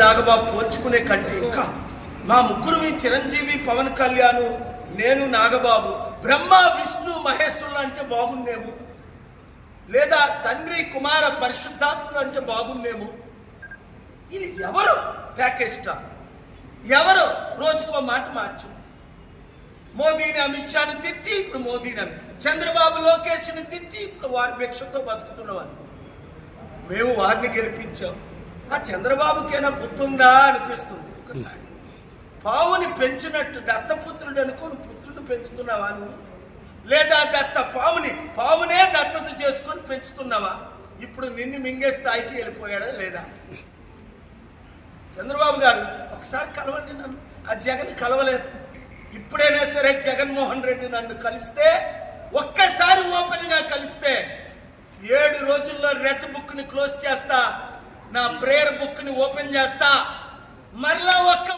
నాగబాబు పోల్చుకునే కంటే ఇంకా మా ముగ్గురు చిరంజీవి, పవన్ కళ్యాణ్, నేను, నాగబాబు, బ్రహ్మ, విష్ణు, మహేశ్వరులు అంటే బాగుండేమో, లేదా తండ్రి, కుమార, పరిశుద్ధాత్ములు అంటే బాగుండేమో. ఇది ఎవరు ప్యాకేజ్ స్టార్, ఎవరు రోజుకో మాట మార్చు. మోదీని, అమిత్ షాని తిట్టి ఇప్పుడు మోదీని, చంద్రబాబు, లోకేష్ని తిట్టి ఇప్పుడు వారి భిక్షతో బతుకుతున్నవారు. మేము వారిని గెలిపించాం. ఆ చంద్రబాబుకైనా గుర్తుందా అనిపిస్తుంది ఒకసారి. పావుని పెంచినట్టు దత్తపుత్రుడు అనుకోని పుత్రుడు పెంచుతున్నావా నువ్వు? లేదా పావునే దత్తత చేసుకొని పెంచుతున్నావా? ఇప్పుడు నిన్ను మింగే స్థాయికి వెళ్ళిపోయాడా లేదా? చంద్రబాబు గారు ఒకసారి కలవండి నన్ను. ఆ జగన్ కలవలేదు. ఇప్పుడైనా సరే జగన్మోహన్ రెడ్డి నన్ను కలిస్తే, ఒక్కసారి ఓపెన్ గా కలిస్తే 7 రోజుల్లో రెడ్ బుక్ ని క్లోజ్ చేస్తా, నా ప్రేయర్ బుక్ ని ఓపెన్ చేస్తా.